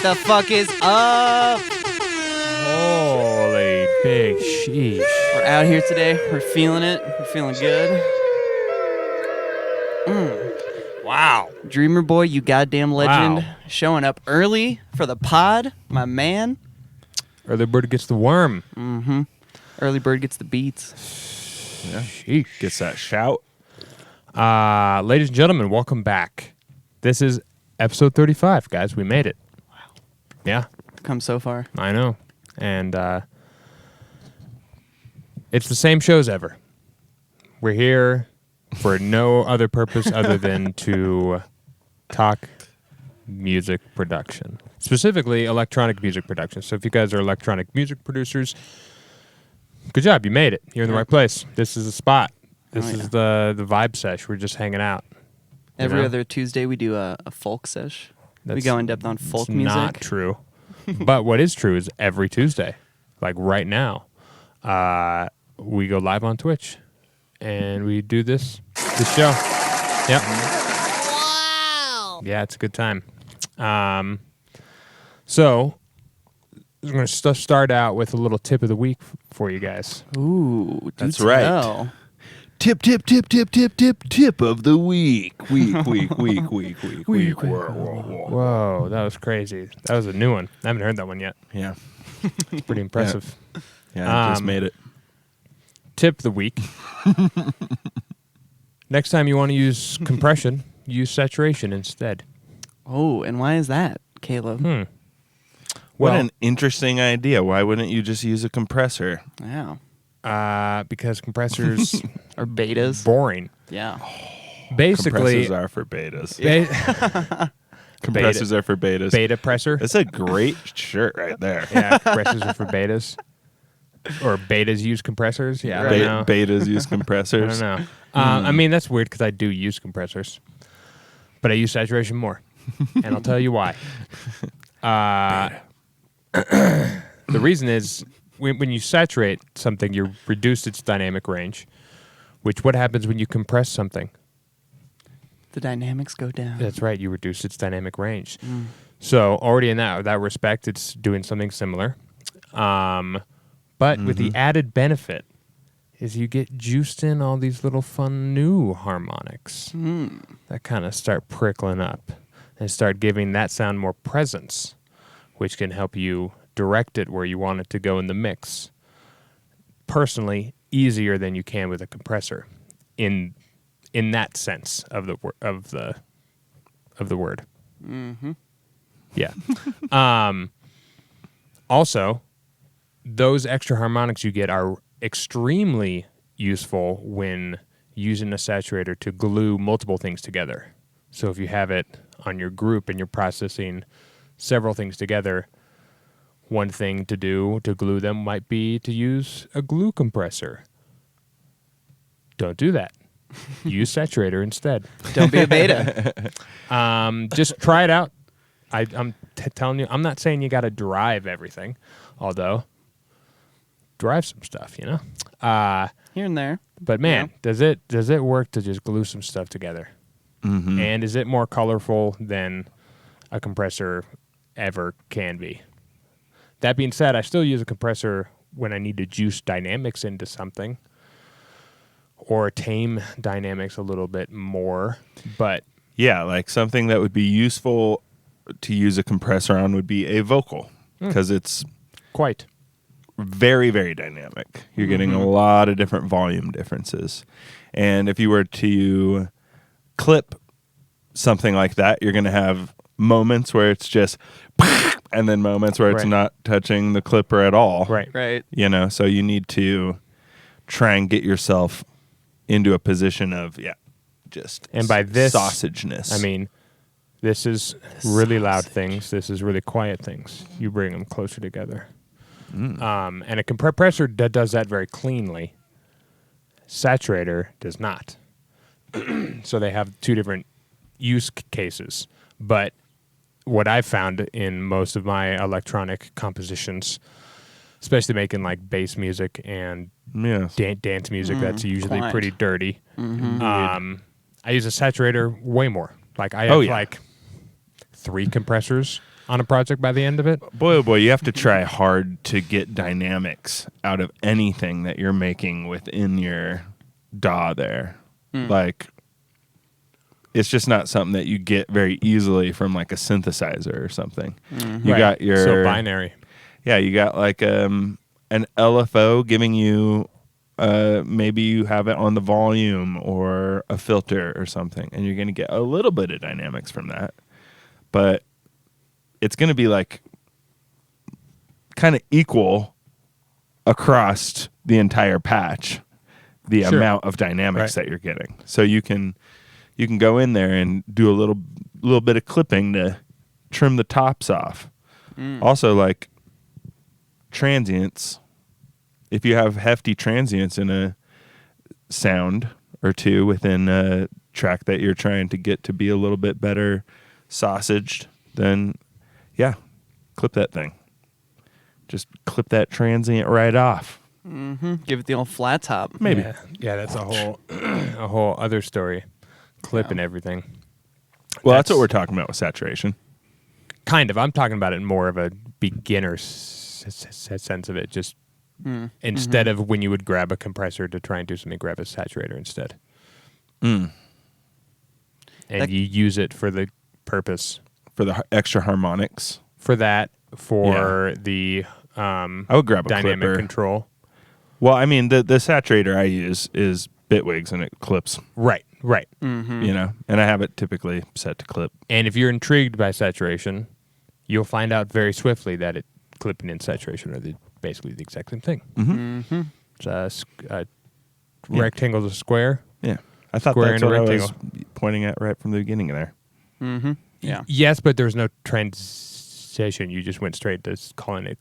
What the fuck is up? Holy big sheesh. We're out here today. We're feeling it. We're feeling good. Wow. Dreamer Boy, you goddamn legend. Wow. Showing up early for the pod, my man. Early bird gets the worm. Early bird gets the beats. Sheesh. Gets that shout. Ladies and gentlemen, welcome back. This is episode 35, guys. We made it. Wow. Yeah, Come so far. I know. And it's the same show as ever. We're here for no other purpose other than to talk music production, specifically electronic music production. So if you guys are electronic music producers, good job. You made it. You're in the right place. This is the spot. This is the vibe sesh. We're just hanging out. Every know? other Tuesday, we do a folk sesh. We That's- go in depth on folk It's music. not true. But what is true is every Tuesday, like right now, we go live on Twitch and we do this show. Yep. Wow. Yeah, it's a good time. So we're going to start out with a little tip of the week for you guys. Ooh, do That's right. tell. Tip of the week. Week. Whoa, that was crazy. That was a new one. I haven't heard that one yet. Yeah. It's pretty impressive. Yeah, I just made it. Tip of the week. Next time you want to use compression, use saturation instead. Oh, and why is that, Caleb? What Well- an interesting idea. Why wouldn't you just use a compressor? Yeah. Because compressors Or betas. boring. Yeah. Basically, Compressors are for betas. ba- Compressors are for betas. beta presser. That's a great shirt right there. Yeah, compressors are for betas. Or betas use compressors. Yeah, I don't know. Betas use I compressors. don't know. I mean, that's weird because I do use compressors, but I use saturation more, and I'll tell you why. The reason is when you saturate something, you reduce its dynamic range. Which what happens when you compress something? The dynamics go down. That's right, you reduce its dynamic range. So already in that respect, it's doing something similar. But with the added benefit is you get juiced in all these little fun new harmonics that kind of start prickling up and start giving that sound more presence, which can help you direct it where you want it to go in the mix. Personally, easier than you can with a compressor in that sense of the word. Yeah. Also, those extra harmonics you get are extremely useful when using a saturator to glue multiple things together. So if you have it on your group and you're processing several things together, one thing to do to glue them might be to use a glue compressor. Don't do that. Use saturator instead. Don't be a beta. Just try it out. I'm telling you, I'm not saying you got to drive everything, although drive some stuff, you know. Here and there. But man, does it work to just glue some stuff together? And is it more colorful than a compressor ever can be? That being said, I still use a compressor when I need to juice dynamics into something or tame dynamics a little bit more. But Yeah, like something that would be useful to use a compressor on would be a vocal because it's quite. very, very dynamic. You're getting a lot of different volume differences. And if you were to clip something like that, you're going to have moments where it's just and then moments where it's Right. not touching the clipper at all. Right. Right. You know, so you need to try and get yourself into a position of, just And by this, sausageness. I mean, this is really loud things. This is really quiet things. You bring them closer together. And a compressor that does that very cleanly. Saturator does not. So they have two different use cases. But what I've found in most of my electronic compositions, especially making like bass music and yes. dance music, that's usually Quiet. pretty dirty. I use a saturator way more. Like I have like 3 compressors on a project by the end of it. Boy, oh boy, you have to try hard to get dynamics out of anything that you're making within your DAW there. Like, it's just not something that you get very easily from like a synthesizer or something. You Right. got your so binary. Yeah, you got like an LFO giving you maybe you have it on the volume or a filter or something, and you're going to get a little bit of dynamics from that. But it's going to be like kind of equal across the entire patch, the Sure. amount of dynamics Right. that you're getting. So you can go in there and do a little bit of clipping to trim the tops off. Also, like transients, if you have hefty transients in a sound or two within a track that you're trying to get to be a little bit better sausaged, then yeah, clip that thing. Just clip that transient right off. Give it the old flat top. Maybe. Yeah, that's a whole a whole other story. Clip and everything. Well, that's what we're talking about with saturation. Kind of. I'm talking about it in more of a beginner sense of it. Just instead of when you would grab a compressor to try and do something, grab a saturator instead. And That- you use it for the purpose. For the extra harmonics, For that, for the I would grab a dynamic clipper. control. Well, I mean, the saturator I use is Bitwigs, and it clips, Right. you know, and I have it typically set to clip. And if you're intrigued by saturation, you'll find out very swiftly that clipping and saturation are basically the exact same thing. It's a rectangle to square. Yeah. I thought Square that's and what I was rectangle. pointing at right from the beginning there. Yeah. Yes, but there's no transition. You just went straight to calling it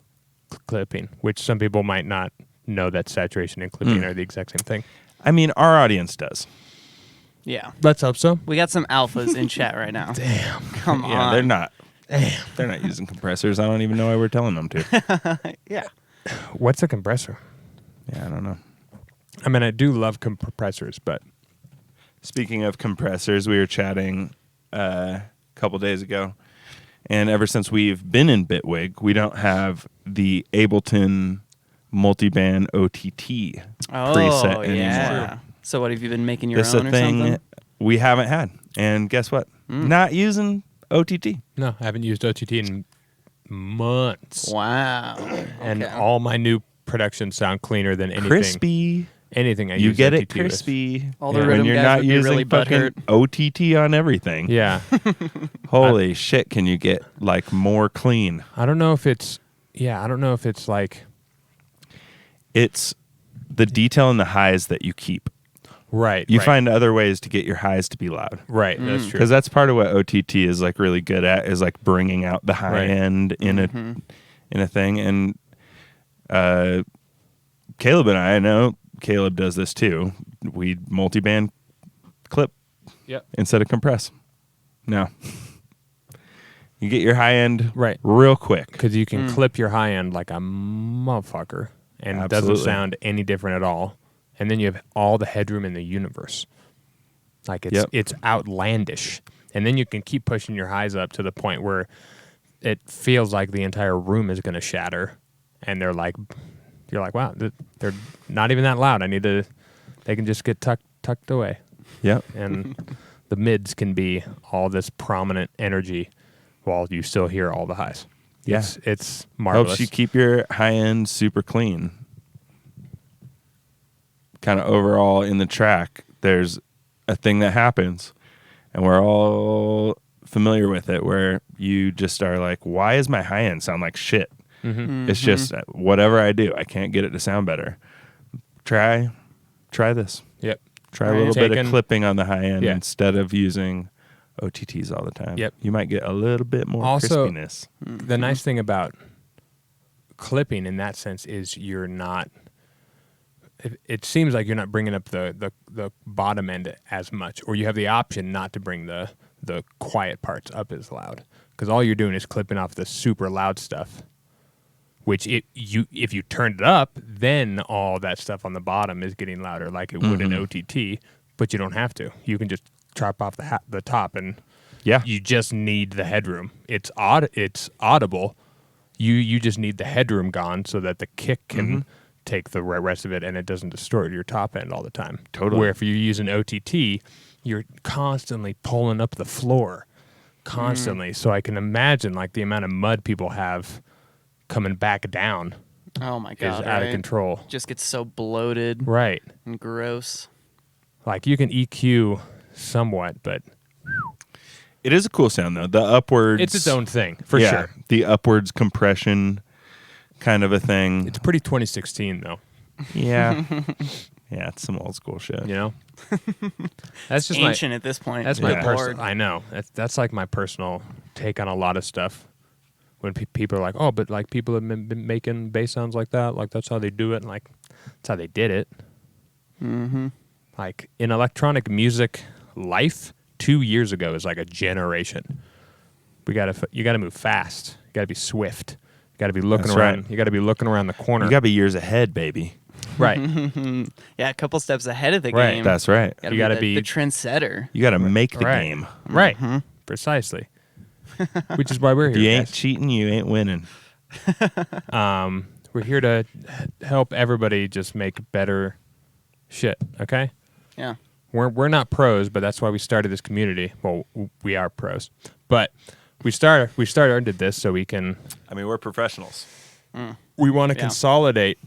clipping, which some people might not know that saturation and clipping are the exact same thing. I mean, our audience does. Yeah. Let's hope so. We got some alphas in chat right now. Damn. Come on. Yeah, they're not. They're not using compressors. I don't even know why we're telling them to. Yeah. What's a compressor? Yeah, I don't know. I mean, I do love compressors, but Speaking of compressors, we were chatting a couple days ago, and ever since we've been in Bitwig, we don't have the Ableton multiband OTT preset anymore. Yeah. So what have you been making your This own a or thing something? we haven't had, and guess what? Not using OTT. no, I haven't used OTT in months. Wow. And Okay. all my new productions sound cleaner than anything. Crispy. Anything I You use get it OTT with. crispy. All the when rhythm you're guys not would be using really fucking butthurt. OTT on everything. Yeah. Holy shit, can you get like more clean? I don't know if it's like It's the detail and the highs that you keep. right. You right, find other ways to get your highs to be loud. right. That's true. Because that's part of what OTT is like really good at, is like bringing out the high Right. end in a thing. And Caleb and I know Caleb does this too. We multiband clip Yep. instead of compress. No. You get your high end Right. real quick. Because you can clip your high end like a motherfucker, and it doesn't Absolutely. sound any different at all. And then you have all the headroom in the universe. Like it's outlandish. And then you can keep pushing your highs up to the point where it feels like the entire room is going to shatter. And you're like, wow, they're not even that loud. They can just get tucked away. Yep. And the mids can be all this prominent energy while you still hear all the highs. Yeah. It's marvelous. Helps you keep your high end super clean. Kind of overall in the track, there's a thing that happens, and we're all familiar with it, where you just are like, why is my high end sound like shit? It's just whatever I do, I can't get it to sound better. Try this. Yep. Try a little bit of Taking- clipping on the high end Yeah. instead of using OTTs all the time. Yep. You might get a little bit more Also- crispiness. The nice thing about clipping in that sense is you're not. It seems like you're not bringing up the bottom end as much, or you have the option not to bring the quiet parts up as loud, because all you're doing is clipping off the super loud stuff. Which if you turned it up, then all that stuff on the bottom is getting louder, like it would in OTT. But you don't have to. You can just chop off the top and Yeah. You just need the headroom. It's it's audible. You just need the headroom gone so that the kick can take the rest of it and it doesn't distort your top end all the time. Totally. Where if you use an OTT, you're constantly pulling up the floor. Constantly. So I can imagine like the amount of mud people have coming back down Oh my is god. out of right? control. Just gets so bloated Right. and gross. Like you can EQ somewhat, but It is a cool sound though. The upwards. it's its own thing for yeah, sure. The upwards compression kind of a thing. It's pretty 2016 though. Yeah. Yeah, it's some old school shit. You know, that's just Ancient at this point. That's Yeah. my personal. I know that's like my personal take on a lot of stuff. When people are like, "Oh, but like people have been making bass sounds like that, like that's how they do it," and like that's how they did it. Mm-hmm. Like in electronic music life, 2 years ago is like a generation. You gotta move fast. You gotta be swift. You gotta be looking That's around. right. You gotta be looking around the corner. You got to be years ahead, baby. right. Yeah, a couple steps ahead of the Right. game. That's right. You gotta the be- trendsetter. You got to make the Right. game. Right. Precisely. Which is why we're If here. you ain't guys. cheating, you ain't winning. We're here to help everybody just make better shit. Okay. Yeah. We're not pros, but that's why we started this community. Well, we are pros, but we started this so we can. I mean, we're professionals. We want to Yeah. consolidate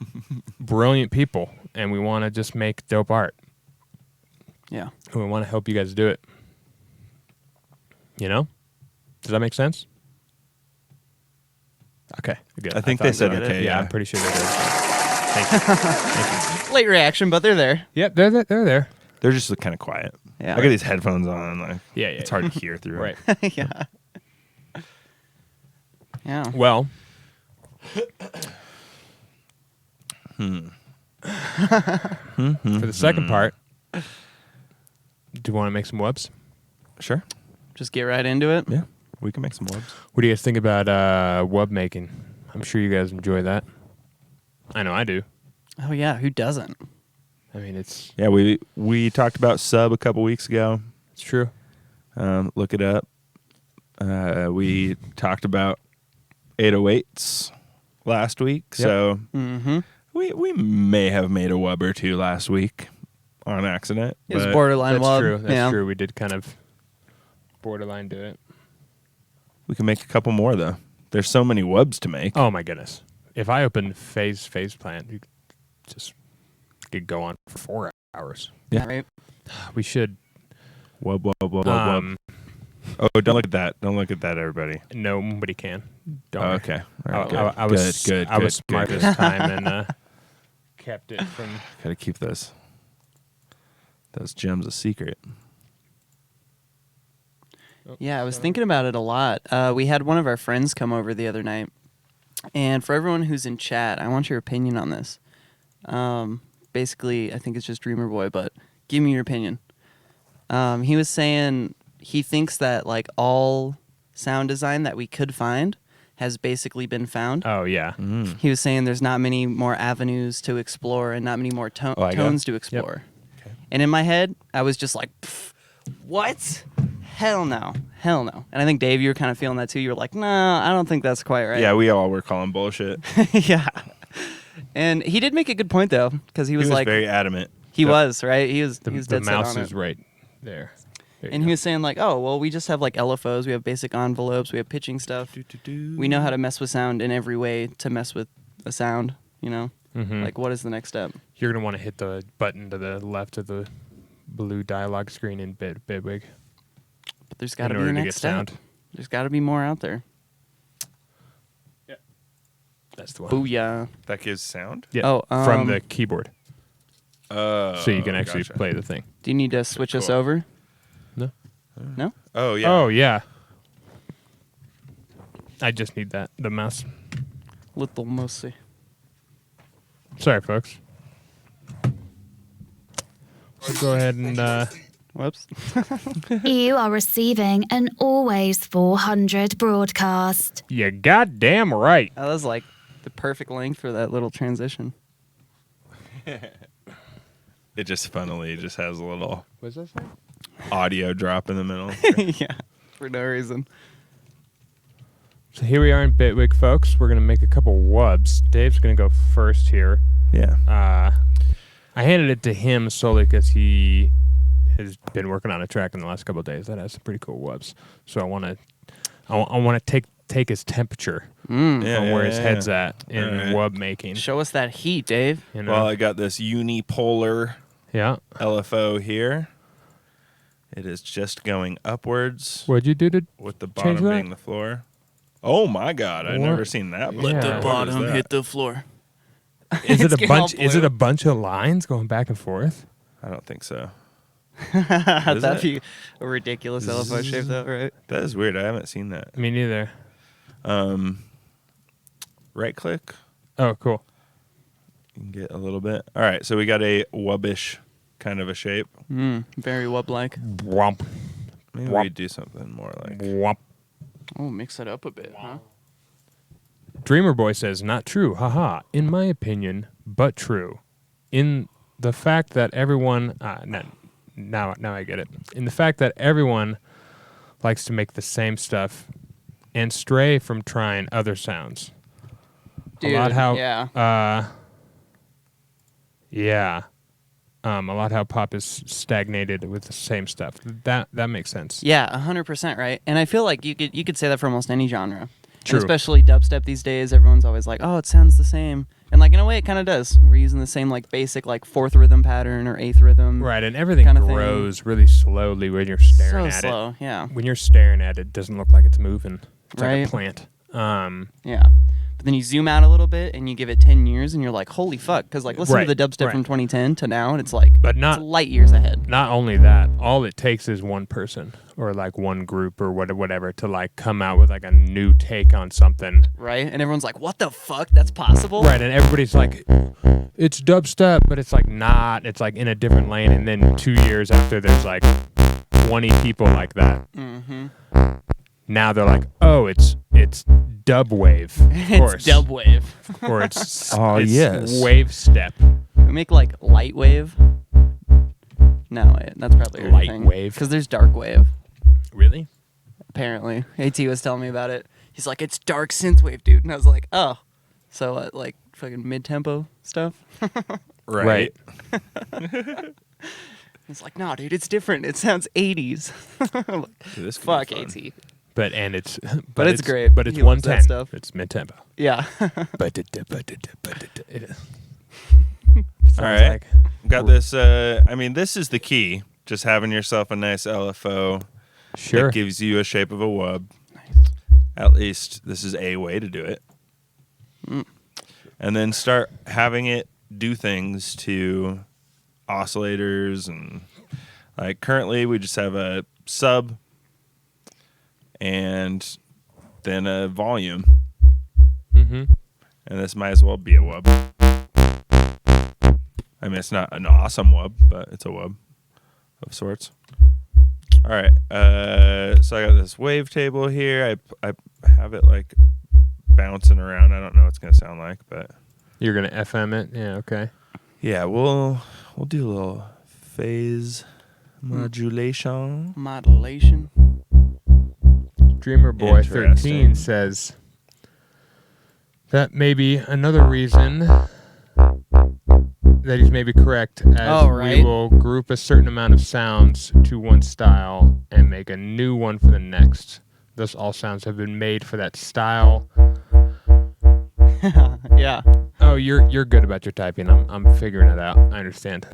brilliant people, and we want to just make dope art. Yeah. And we want to help you guys do it. You know, does that make sense? Okay, good. I think thought they said did. okay, Yeah, yeah. I'm pretty sure they did. Thank you. Thank you. Late reaction, but they're there. Yep, they're there. They're just kind of quiet. Yeah. I got these headphones on. Like, Yeah, it's hard to hear through. Right. Yeah. Yeah. Well, for the second part, do you want to make some webs? Sure. Just get right into it. Yeah. We can make some webs. What do you guys think about web making? I'm sure you guys enjoy that. I know I do. Oh yeah, who doesn't? I mean, it's Yeah, we talked about Sub a couple weeks ago. true. Look it up. We talked about 808s last week, so Mm-hmm. we may have made a wub or two last week on accident. It was but borderline That's wub. true. That's yeah. true. We did kind of borderline do it. we can make a couple more though. There's so many wubs to make. Oh my goodness! If I opened Phase Plant, you just could go on for 4 hours. Yeah. Right. We should. Wub, wub, wub, wub, wub. Oh, don't look at that. Don't look at that, everybody. Nobody can. Don't. Oh, worry. okay. All right, I was good. I was good, smart good. this time and kept it from. Gotta keep those gems a secret. Yeah, I was thinking about it a lot. We had one of our friends come over the other night, and for everyone who's in chat, I want your opinion on this. Basically, I think it's just Dreamer Boy, but give me your opinion. He was saying he thinks that like all sound design that we could find has basically been found. Oh yeah. He was saying there's not many more avenues to explore and not many more Oh, I got tones to explore. Okay. And in my head, I was just like, "Pff, what? Hell no. Hell no. And I think, Dave, you were kind of feeling that too. You were like, no, I don't think that's quite right. Yeah, we all were calling bullshit. Yeah. And he did make a good point, though, because he He was was like, very adamant. he was, right? He was The dead set mouse on is it. right there. There you And go. he was saying, like, oh, well, we just have like LFOs, we have basic envelopes, we have pitching stuff. We know how to mess with sound in every way to mess with a sound, you know? Mhm. Like, what is the next step? You're gonna want to hit the button to the left of the blue dialogue screen in Bidwig But there's got in to be a order to next get step. sound. There's got to be more out there. That's the one. Booyah. That gives sound? Yeah. Oh, from the keyboard, Oh. so you can actually gotcha. play the thing. Do you need to switch us Cool. over? No. No? Oh, yeah. Oh yeah. I just need the mouse. Little mostly. Sorry, folks. We'll go ahead and Whoops. You are receiving an Always 400 broadcast. you goddamn right. That was like the perfect length for that little transition. It just funnily just has a little What's that say? audio drop in the middle. Yeah. for no reason. So here we are in Bitwig, folks. We're gonna make a couple wubs. Dave's gonna go first here. Yeah. I handed it to him solely because he has been working on a track in the last couple of days that has some pretty cool wubs. So I want to take his temperature on where his head's at in wub making. Show us that heat, Dave. You know? Well, I got this unipolar Yeah. LFO here. It is just going upwards What'd you do to with the change bottom that? being the floor. Oh my God! I've What? never seen that. Let before. the What is Bottom that? hit the floor. Is it It's a getting all bunch? Is it blue. a bunch of lines going back and forth? I don't think so. That'd it? be a ridiculous LFO shape, though, right? That is weird. I haven't seen that. Me neither. Right click. Oh, cool. You can get a little bit. All right, so we got a wubbish kind of a shape. Very wub-like. Womp. Maybe Wop. we do something more like. Womp. Oh, mix it up a bit, huh? Dreamer Boy says, not true, haha. In my opinion, but true. In the fact that everyone, now I get it. In the fact that everyone likes to make the same stuff and stray from trying other sounds. Dude, a lot how, yeah. a lot how pop is stagnated with the same stuff. That makes sense. Yeah, 100%, right? And I feel like you could say that for almost any genre. True. And especially dubstep these days, everyone's always like, "Oh, it sounds the same." And like in a way it kind of does. We're using the same like basic like fourth rhythm pattern or eighth rhythm. Right, and everything Kinda thing. grows really slowly when you're staring So at slow, it. yeah. When you're staring at it, it doesn't look like it's moving. It's like Right. a plant. Yeah. But then you zoom out a little bit and you give it 10 years and you're like, "Holy fuck." Cuz like listen Right, to the dubstep right. from 2010 to now and it's like But not- it's light years ahead. Not only that, all it takes is one person or like one group or whatever to like come out with like a new take on something. Right? And everyone's like, "What the fuck? That's possible?" Right, and everybody's like, it's dubstep, but it's like not. It's like in a different lane. And then 2 years after, there's like 20 people like that. Mhm. Now they're like, oh, it's dub wave, of course, It's dub wave. or it's Oh, it's yes. wave step. We make like light wave. No, wait, that's probably your Light thing. wave? Because there's dark wave. Really? Apparently, AT was telling me about it. He's like, "It's dark synthwave, dude," and I was like, "Oh, so like fucking mid-tempo stuff?" Right. He's like, "No, dude, it's different. It sounds 80s." I'm like, Dude, this could fuck be fun. AT. But it's it's great. But it's He loves that 110. stuff. It's mid tempo. Yeah. All right. Got this. I mean, this is the key. Just having yourself a nice LFO Sure. that gives you a shape of a wub. At least this is a way to do it. And then start having it do things to oscillators and like currently we just have a sub and then a volume. Mm-hmm. And this might as well be a wub. I mean, it's not an awesome wub, but it's a wub of sorts. All right. So I got this wave-table here. I have it like bouncing around. I don't know what it's gonna sound like, but You're gonna FM it? Yeah. Okay. yeah, we'll do a little phase modulation. Modulation. Dreamer Boy Interesting. 13 says that may be another reason that he's maybe correct, as Oh, we right. will group a certain amount of sounds to one style and make a new one for the next. Thus, all sounds have been made for that style. Yeah. Oh, you're good about your typing. I'm figuring it out. I understand.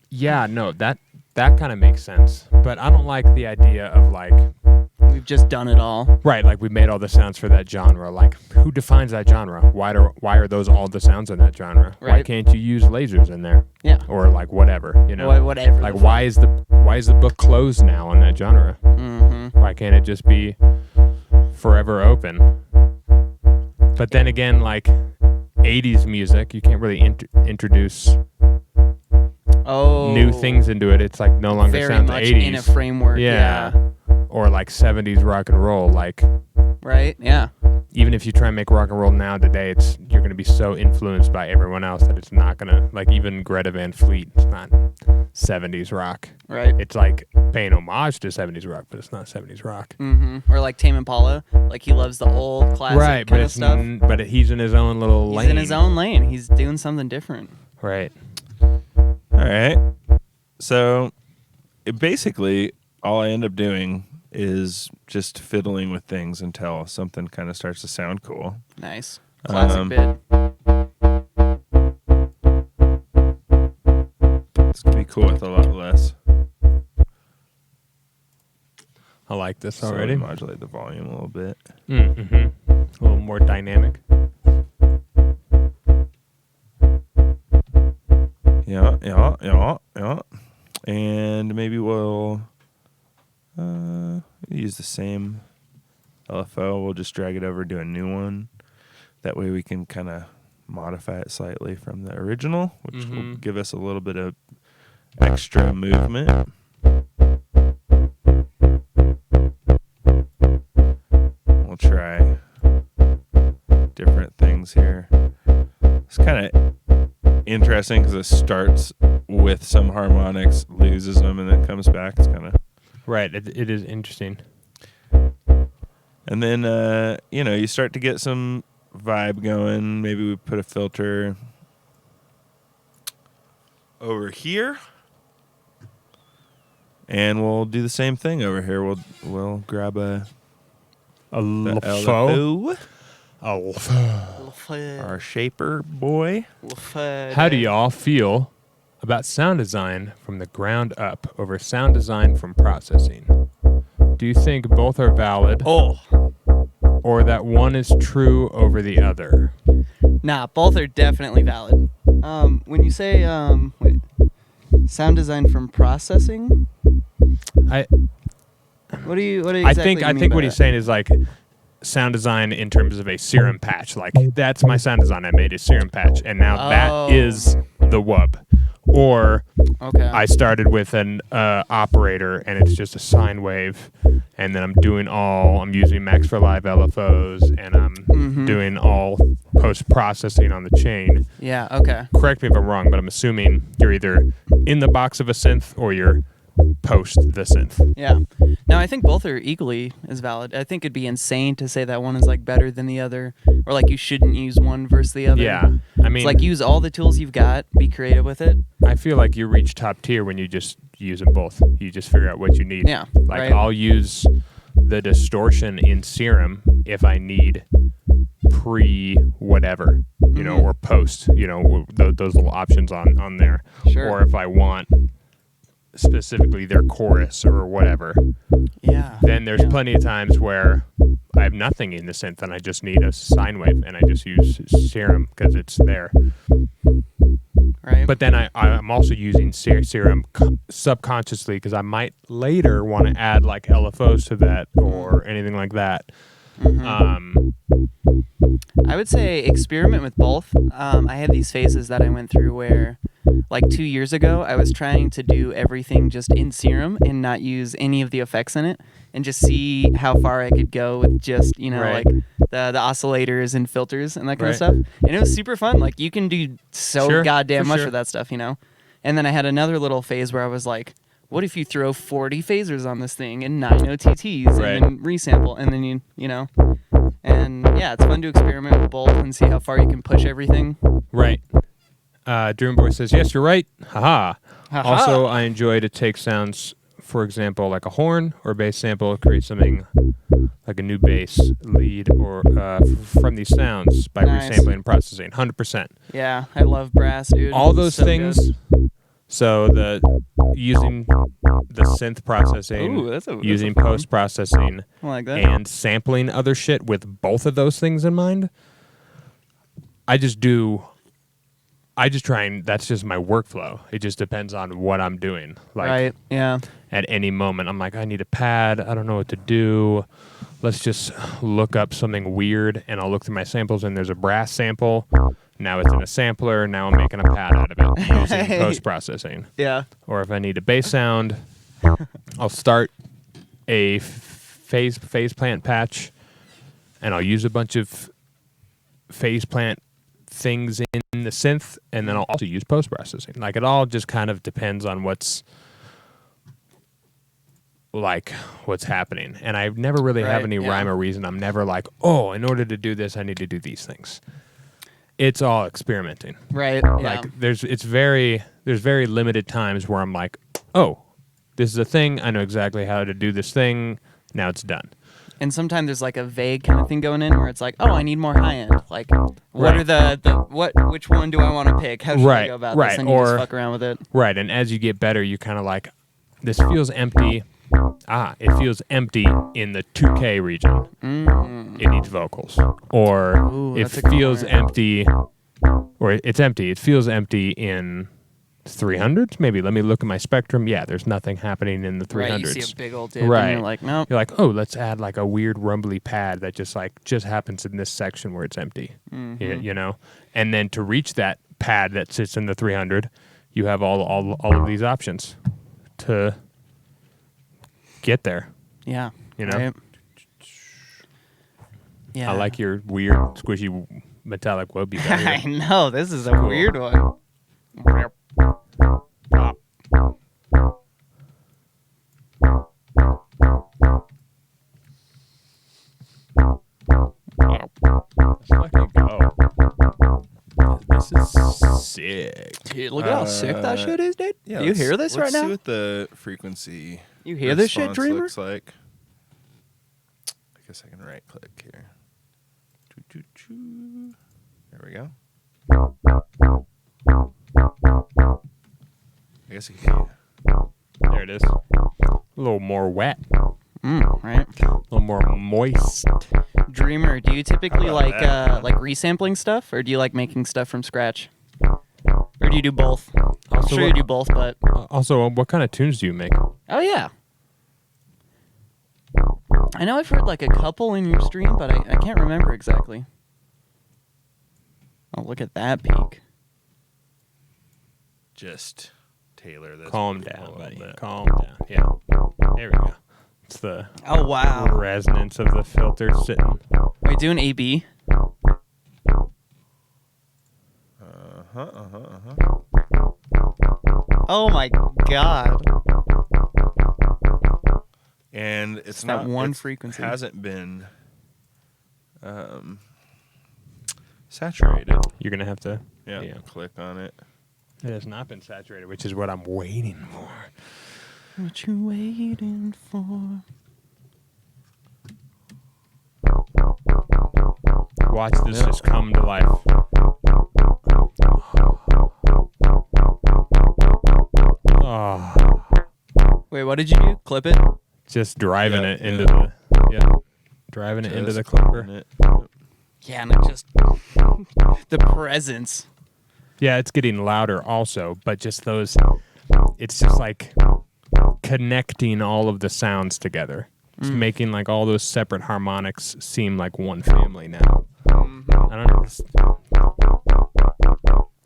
Yeah, no, that kind of makes sense. But I don't like the idea of like, We've just done it all. right, like we made all the sounds for that genre. Like, who defines that genre? Why are those all the sounds in that genre? Why Right. can't you use lasers in there? Yeah. Or like whatever, you know? Whatever. Like, why is the book closed now on that genre? Mm-hmm. Why can't it just be forever open? But then again, like 80s music, you can't really introduce Oh. new things into it. It's like no longer Very sounds much 80s. in a framework. Yeah. Or like 70s rock and roll. Like, Right? Yeah. even if you try and make rock and roll now today, you're going to be so influenced by everyone else that it's not going to, like even Greta Van Fleet, it's not 70s rock. Right. It's like paying homage to 70s rock, but it's not 70s rock. Or like Tame Impala, like he loves the old classic Right, kind of stuff. but he's in his own little lane. He's in his own lane. He's doing something different. Right. All right. So basically, all I end up doing is just fiddling with things until something kind of starts to sound cool. Nice. Classic bit. It's going to be cool with a lot less. I like this So already. modulate the volume a little bit. A little more dynamic. Yeah. And maybe we'll use the same LFO. We'll just drag it over to a new one. That way we can kind of modify it slightly from the original, which will give us a little bit of extra movement. We'll try different things here. It's kind of interesting because it starts with some harmonics, loses them, and then comes back. It's kind of Right. It is interesting. and then you start to get some vibe going. Maybe we put a filter over here, and we'll do the same thing over here. We'll grab A the LFO. LFO, our shaper boy. How do y'all feel about sound design from the ground up over sound design from processing? Do you think both are valid? Or that one is true over the other? Nah, both are definitely valid. When you say sound design from processing, what do you exactly I mean think by what that? he's saying is like sound design in terms of a serum patch. Like that's my sound design. I made a serum patch, and now that is the wub. Or Okay. I started with an operator, and it's just a sine wave, and then I'm using Max for Live LFOs, and I'm doing all post processing on the chain. Yeah. Okay. Correct me if I'm wrong, but I'm assuming you're either in the box of a synth or you're post the synth. Yeah. No, I think both are equally as valid. I think it'd be insane to say that one is like better than the other, or like you shouldn't use one versus the other. Yeah, I mean, It's like use all the tools you've got, be creative with it. I feel like you reach top tier when you just use them both. You just figure out what you need. Yeah, Like right. I'll use the distortion in Serum if I need pre whatever, or post, those little options on there. Sure. Or if I want specifically their chorus or whatever, Yeah. then there's plenty of times where I have nothing in the synth and I just need a sine wave and I just use Serum because it's there. Right. But then I'm also using Serum subconsciously because I might later want to add like LFOs to that or anything like that. I would say experiment with both. I had these phases that I went through where, like 2 years ago, I was trying to do everything just in Serum and not use any of the effects in it, and just see how far I could go with just Right. like the oscillators and filters and that kind Right. of stuff. And it was super fun. Like you can do so Sure, goddamn for much sure. with that stuff, And then I had another little phase where I was like, what if you throw 40 phasers on this thing and 9 OTTs Right. and then resample and then and yeah, it's fun to experiment with both and see how far you can push everything. Right. Dreamboy says, yes, you're right. Haha. Haha. Also, I enjoy to take sounds, for example, like a horn or bass sample, create something like a new bass lead or from these sounds by Nice. resampling and processing. 100%. Yeah, I love brass, dude. All It's those so things. good. So using the synth processing, Ooh, that's a using fun one. post processing, I like that. and sampling other shit with both of those things in mind. I just try and that's just my workflow. It just depends on what I'm doing. Like Right. Yeah. at any moment, I'm like, I need a pad. I don't know what to do. Let's just look up something weird, and I'll look through my samples, and there's a brass sample. Now it's in a sampler. Now I'm making a pad out of it using post-processing. Yeah. Or if I need a bass sound, I'll start a phase plant patch, and I'll use a bunch of phase plant things in the synth, and then I'll also use post processing. Like it all just kind of depends on what's happening, and I never really have Right, any yeah. rhyme or reason. I'm never like, oh, in order to do this, I need to do these things. It's all experimenting. Right. Like there's very limited times where I'm like, oh, this is a thing. I know exactly how to do this thing. Now it's done. And sometimes there's like a vague kind of thing going in where it's like, oh, I need more high end. Like, what Right. are which one do I want to pick? How should I Right, go about right, this? And you just or- fuck around with it. Right, and as you get better, you kind of like, this feels empty. It feels empty in the 2K region. It needs vocals. Or Ooh, it that's a good feels point. empty, or it's empty. It feels empty in 300s. Maybe let me look at my spectrum. Yeah, there's nothing happening in the 300s. Right, you see a big old dip, Right. and you're like, nope. You're like, oh, let's add like a weird rumbly pad that just happens in this section where it's empty. You know, and then to reach that pad that sits in the 300, you have all of these options to get there. Yeah. You know? Right? Yeah. I like your weird squishy metallic wubby. I better. know. This is a Cool. weird one. Let's fucking go. This is sick. Dude, look at how sick that shit is, dude. Yeah, Do you hear this right let's see now? what the frequency You hear this shit, response Dreamer? looks like. I guess I can right click here. Choo-choo-choo. There we go. I guess you can. There it is. A little more wet. Right. A little more moist. Dreamer, do you typically How about like that? like resampling stuff, or do you like making stuff from scratch, or do you do both? I'm Also, sure you what- do both, but Also, what kind of tunes do you make? oh yeah. I know I've heard like a couple in your stream, but I can't remember exactly. Oh, look at that peak. Just tailor this. Calm a down, little buddy. bit. Calm down. Yeah. There we go. It's the Oh wow. resonance of the filter sitting. Wait, doing AB? Oh my god. And it's that not one it's- frequency. hasn't been saturated. You're going to have to. Yeah, click on it. It has not been saturated, which is what I'm waiting for. What you waiting for? Watch this just come to life. Oh, Wait, what did you do? Clip it? just driving Yeah, it into yeah. driving it into Just the click clipper. on it. Yeah, and it just the presence. Yeah, it's getting louder also, but just those, it's just like connecting all of the sounds together. It's making like all those separate harmonics seem like one family now. I don't know.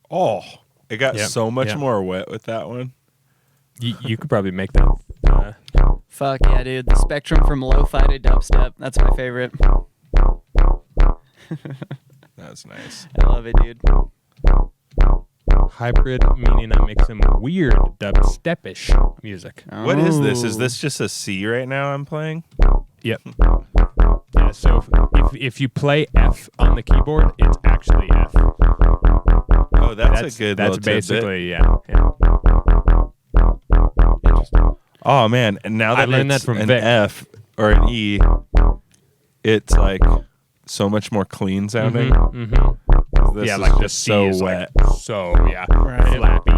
Oh, it got Yep, so much yep. more wet with that one. You could probably make that. Fuck yeah, dude. The spectrum from lo-fi to dubstep. That's my favorite. That's nice. I love it, dude. Hybrid, meaning I make some weird dubstepish music. What is this? Is Oh. this just a C right now I'm playing? Yep. Yeah, so if you play F on the keyboard, it's actually F. Oh, that's a good That's little tidbit. basically, yeah. Oh man, and now I that learned it's that from an Vic. F or an E, it's like so much more clean sounding. This Yeah, is like the just C so is wet. like so flappy.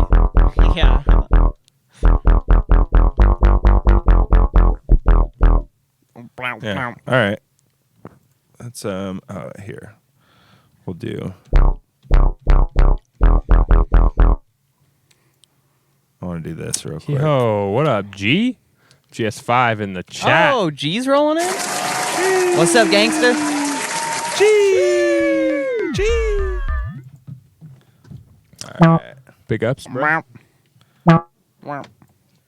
Yeah. Yeah. All right. That's here. We'll do. I want to do this real quick. Yo, what up, G? GS5 in the chat. Oh, G's rolling in? What's up, gangster? G. All right. Big ups, bro.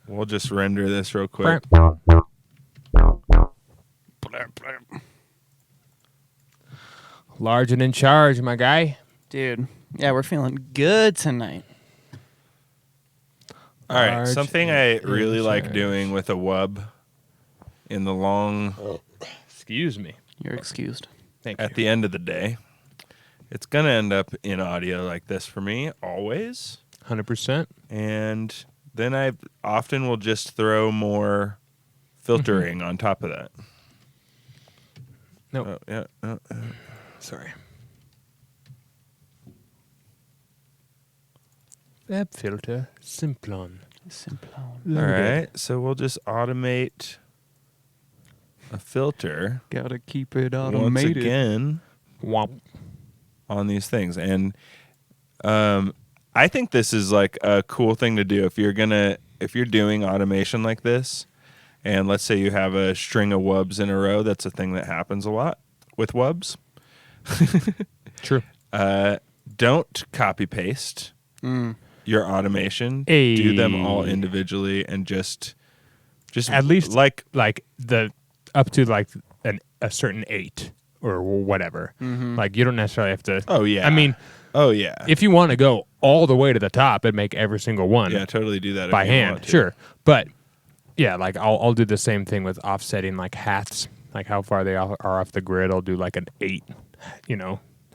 We'll just render this real quick. Large and in charge, my guy. Dude, yeah, we're feeling good tonight. All right, Large something and I really in like charge. doing with a wub in the long Excuse me. You're excused. Thank at you. the end of the day, it's gonna end up in audio like this for me always, 100%. and then I often will just throw more filtering on top of that. Nope. Oh, yeah. Sorry. Web filter Simplon. Simplon. All right, so we'll just automate a filter Gotta keep it once again Womp. on these things, and I think this is like a cool thing to do if you're doing automation like this, and let's say you have a string of wubs in a row. That's a thing that happens a lot with wubs. True. Don't copy paste your automation. Hey. Do them all individually, and just At least like the up to like a certain 8 or whatever. Like you don't necessarily have to. oh yeah. I mean, oh yeah. if you want to go all the way to the top and make every single one Yeah, totally do that by if you hand, want to. sure. But yeah, like I'll do the same thing with offsetting like hats, like how far they are off the grid. I'll do like an 8,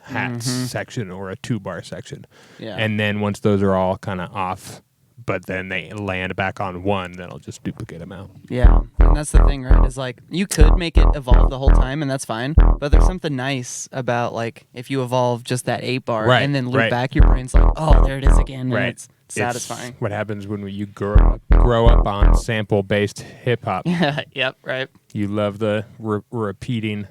hats section or a 2-bar section. Yeah. And then once those are all kind of off, but then they land back on 1, then I'll just duplicate them out. Yeah, and that's the thing, right? Is like you could make it evolve the whole time, and that's fine. But there's something nice about like if you evolve just that 8-bar Right, and then loop right. back, your brain's like, oh, there it is again, and Right. it's satisfying. What happens when you grow up on sample-based hip-hop. Yeah. Yep. Right. You love the repeating.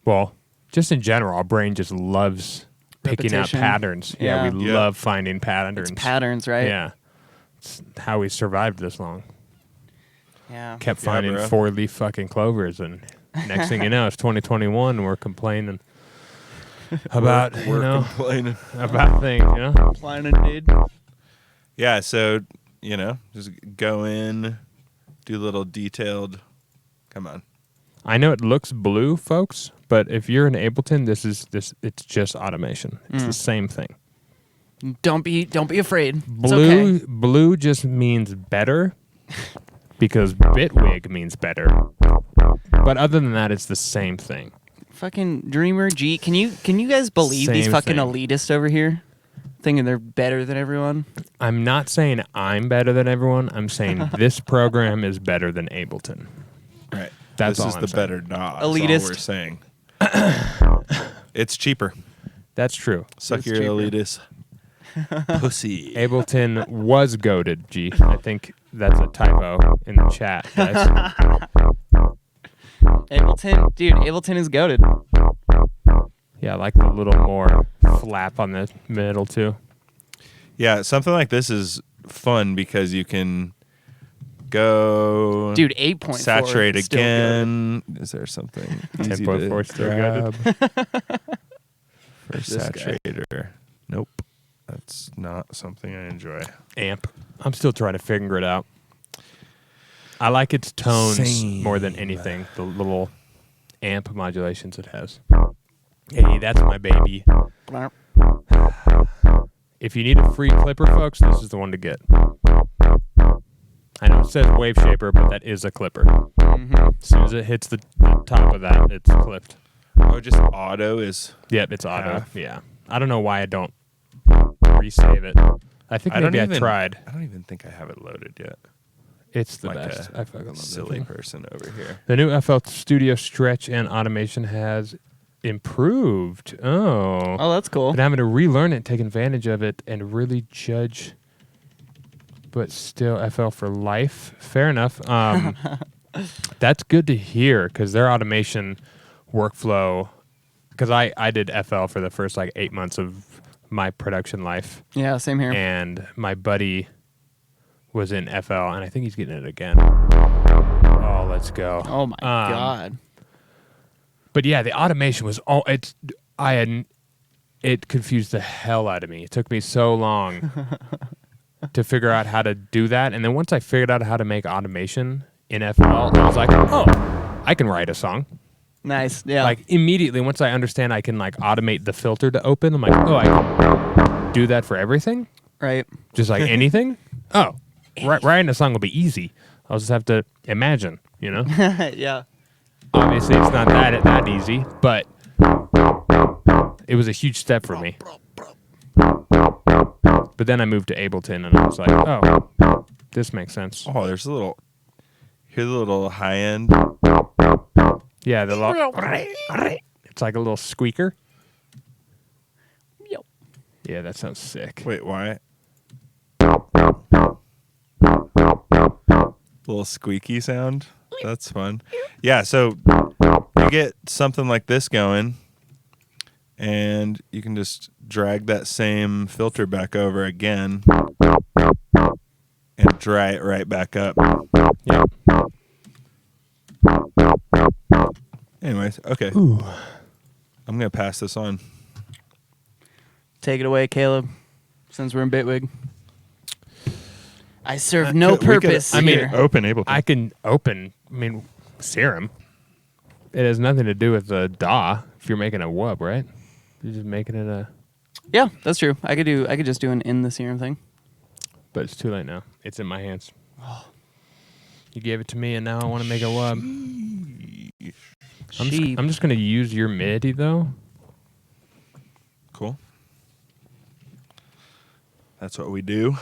Well, just in general, our brain just loves picking out Repetition. patterns. Yeah, Yeah. we Yeah. love finding patterns. It's patterns, right? Yeah. It's how we survived this long. Yeah. Kept Yeah, finding bro. 4-leaf fucking clovers, and next thing you know, it's 2021, and we're complaining about, We're complaining. about things, Planet did. Yeah, so just go in, do a little detailed. Come on. I know it looks blue, folks, but if you're in Ableton, it's just automation. It's the same thing. Don't be afraid. It's Blue okay. blue just means better because Bitwig means better. But other than that, it's the same thing. Fucking Dreamer G. Can you guys believe these Same fucking thing. elitists over here, thinking they're better than everyone? I'm not saying I'm better than everyone. I'm saying this program is better than Ableton. Right. That's this all is I'm the saying. better knob. Elitist. We're saying. It's cheaper. That's true. Suck It's your cheaper. elitist pussy. Ableton was goated, G. I think that's a typo in the chat, guys. Ableton is goated. Yeah, I like the little more flap on the middle, too. Yeah, something like this is fun because you can go Dude, 8.4. saturate is still again. Is there something easy 10.4 to still grab for This guy. saturator? Nope. That's not something I enjoy. Amp. I'm still trying to figure it out. I like its tones Same. more than anything. The little amp modulations it has. Hey, that's my baby. good. If you need a free clipper, folks, this is the one to get. I know it says Wave Shaper, but that is a clipper. As soon as it hits the top of that, it's clipped. Oh, just auto is. Yep, it's auto. Half. Yeah. I don't know why I don't resave it. I think maybe I tried. I don't even think I have it loaded yet. It's the Like best. a I fucking love that silly thing. person over here. The new FL Studio stretch and automation has improved. Oh. Oh, that's cool. Been having to relearn it, take advantage of it, and really judge. But still, FL for life. Fair enough. That's good to hear because their automation workflow. Because I did FL for the first 8 months of my production life, Yeah, same here. and my buddy was in FL, and I think he's getting it again. Oh, let's go. Oh my god. But yeah, the automation was all it confused the hell out of me. It took me so long to figure out how to do that. And then once I figured out how to make automation in FL, I was like, oh, I can write a song. Nice. Yeah. Like immediately, once I understand I can like automate the filter to open, I'm like, oh, I can do that for everything, right. just like anything. Oh, writing a song will be easy. I'll just have to imagine, you know. Yeah. Obviously, it's not that easy, but it was a huge step for me. But then I moved to Ableton, and I was like, oh, this makes sense. Oh, there's a little. Hear the little high end. Yeah, it's like a little squeaker. Yep. Yeah, that sounds sick. Wait, why? Little squeaky sound. That's fun. Yeah, so you get something like this going, and you can just drag that same filter back over again and dry it right back up. Yeah. Anyways, okay. I'm going to pass this on. Take it away, Caleb, since we're in Bitwig. I serve no We could- purpose I mean, here. open Ableton. I can open, Serum. It has nothing to do with the DAW if you're making a wub, right? You're just making it a... Yeah, that's true. I could just do an in the serum thing. But it's too late now. It's in my hands. You gave it to me, and now I want to make a wub. I'm just going to use your MIDI, though. Cool. That's what we do.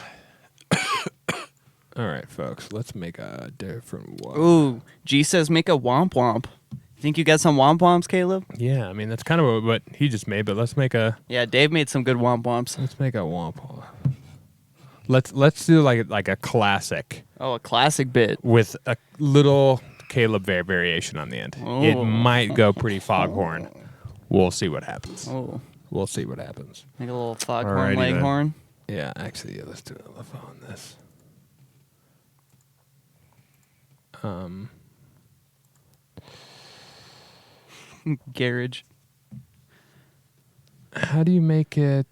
All right, folks. Let's make a different wub. Ooh, G says make a womp womp. Think you got some womp womps, Caleb? Yeah, that's kind of what he just made, but let's make a Yeah, Dave made some good womp womps. womp womp. Let's do like a classic Oh, a classic bit. with a little Caleb variation on the end. It Oh. might go pretty foghorn. We'll see what happens. Oh, We'll see what happens. make a little foghorn Alrighty then. leghorn. Yeah, actually, let's do a LFO on this. Garage. How do you make it?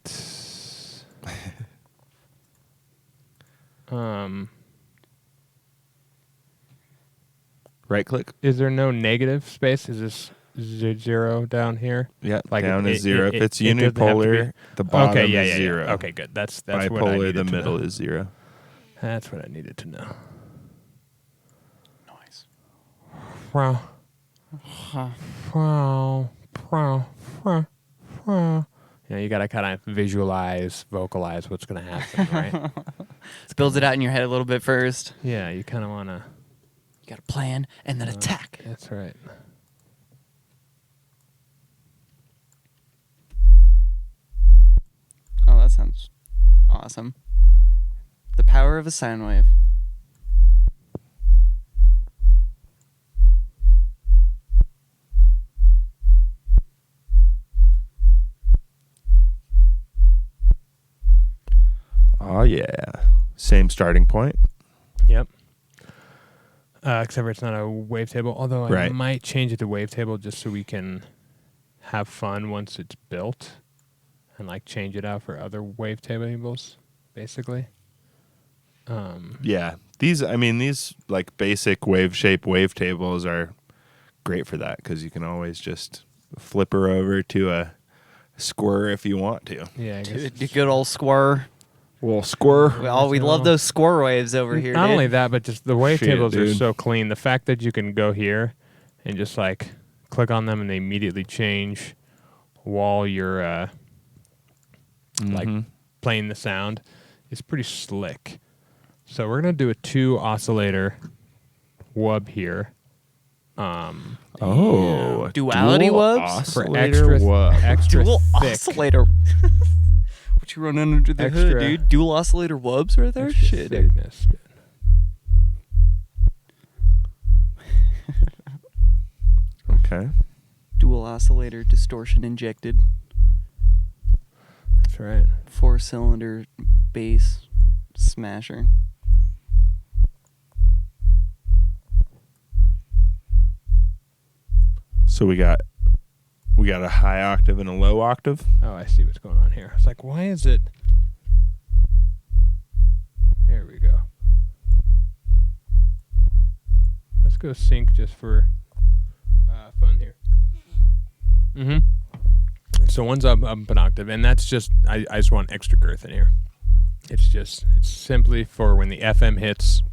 Right click. Is there no negative space? Is this zero down here? Yeah, Like down is zero. If it's it doesn't have to unipolar, be- the bottom Okay, yeah, is yeah, zero. yeah. Okay, good. That's what I Bipolar, needed the to middle know. is zero. That's what I needed to know. Nice. Wow. Wow. Wow. Wow. Wow. You gotta kind of visualize, vocalize what's gonna happen, right? Build it out in your head a little bit first. Yeah, you kind of wanna. You got to plan and then attack. That's right. Oh, that sounds awesome. The power of a sine wave. Oh yeah. Same starting point. Yep. Except for it's not a wavetable. Although I Right. might change it to wavetable just so we can have fun once it's built, and like change it out for other wavetables, basically. Yeah. These like basic wave shape wavetables are great for that because you can always just flip her over to a square if you want to. Yeah, I guess. Dude, good old square. Little square. Well, we love those square waves over here. Not dude. only that, but just the wavetables are dude. so clean. The fact that you can go here and just like click on them and they immediately change while you're like playing the sound is pretty slick. So we're gonna do a 2 oscillator wub here. Oh, Duality dual wubs? For oscillator wub. extra Dual thick. oscillator. What you running under the hood, Extra- dude? Dual oscillator wubs right there? Extra Shit, dude. thickness. Okay. Dual oscillator distortion injected. That's right. 4-cylinder bass smasher. So we got a high octave and a low octave. Oh, I see what's going on here. It's like, why is it? There we go. Let's go sync just for fun here. Mm-hmm. So one's up an octave, and that's just I just want extra girth in here. It's simply for when the FM hits,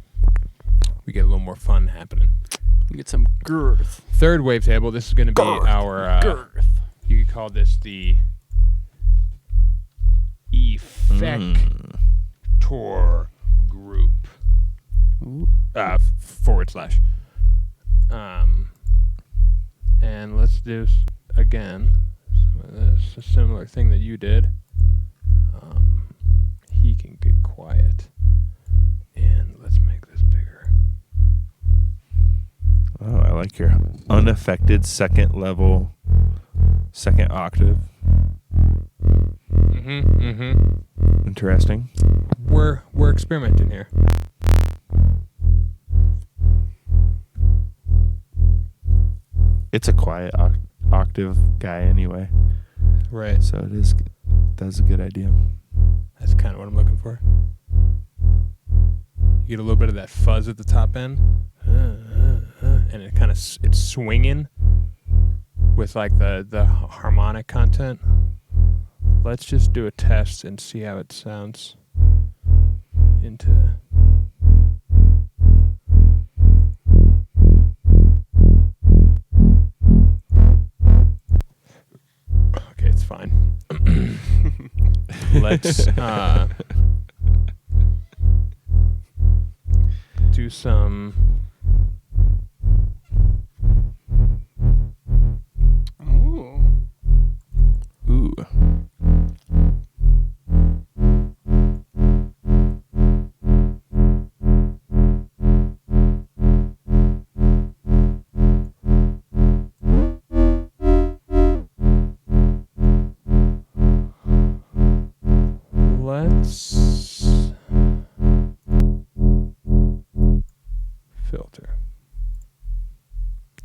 we get a little more fun happening. You get some girth. Third wavetable. This is going to be our. Girth. You could call this the effector group. Ooh. /. And let's do again some of this, a similar thing that you did. He can get quiet, and let's make this bigger. Oh, I like your unaffected second octave. Interesting. We're experimenting here. It's a quiet octave guy anyway, Right. so that's a good idea. That's kind of what I'm looking for. You get a little bit of that fuzz at the top end, and it kind of it's swinging with like the harmonic content. Let's just do a test and see how it sounds into. Okay, it's fine. Let's do some. Ooh. Ooh. Let's filter.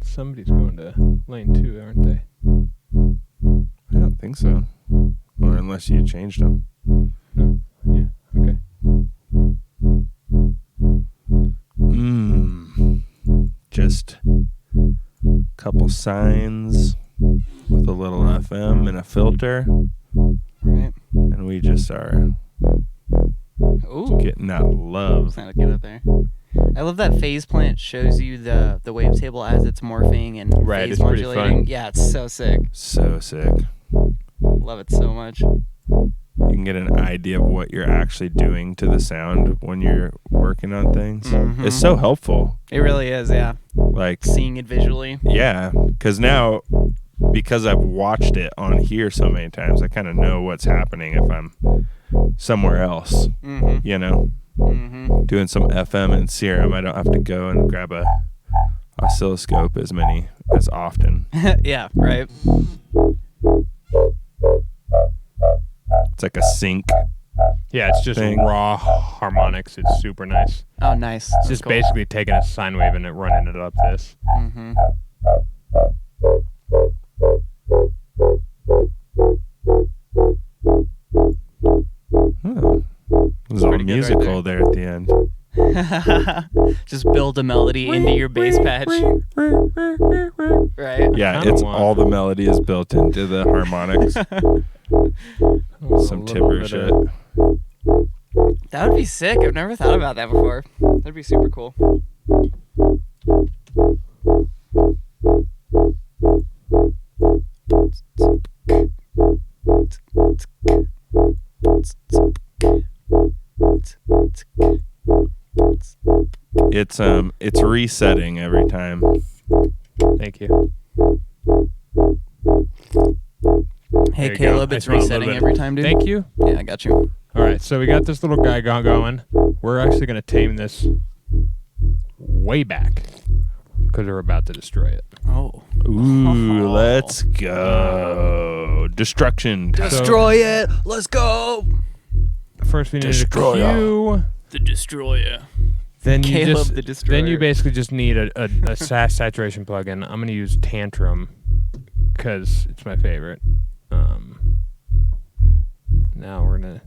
Somebody's going to lane 2, aren't they? I don't think so. Or unless you changed them. No. Yeah. Okay. Just a couple signs with a little FM and a filter, Right. and we just are Ooh. getting that love. Sounded good up there. I love that phase plant shows you the wavetable as it's morphing and Right, phase it's pretty modulating. fun. Yeah, it's so sick. So sick. Love it so much. You can get an idea of what you're actually doing to the sound when you're working on things. Mhm. It's so helpful. It really is, yeah. Like, Seeing it visually. yeah, because now, because I've watched it on here so many times, I kind of know what's happening if I'm somewhere else, Mm-hmm. you know, Mm-hmm. doing some FM and serum. I don't have to go and grab a oscilloscope as often. Yeah, right. It's like a sync. Yeah, it's just Thing. raw harmonics. It's super nice. Oh, nice. It's just basically taking a sine wave and running it up this. Mm-hmm. Oh, there's a little pretty good right musical there at the end. Just build a melody into your bass patch. Right. Yeah, kinda it's want- all the melody is built into the harmonics. Some tipper shit. That would be sick. I've never thought about that before. That'd be super cool. It's resetting every time. Thank you. Hey, There you go. Caleb, I it's smell a little resetting bit. every time, dude. Thank you. Yeah, I got you. All right, so we got this little guy going. We're actually going to tame this way back because we're about to destroy it. Oh. Ooh, let's go. Destruction. Destroy it. Let's go. First, we need Destroyer. a cue. The Destroyer. Then you Caleb just the Destroyer. then you basically just need a saturation plugin. I'm going to use Tantrum because it's my favorite. Now we're gonna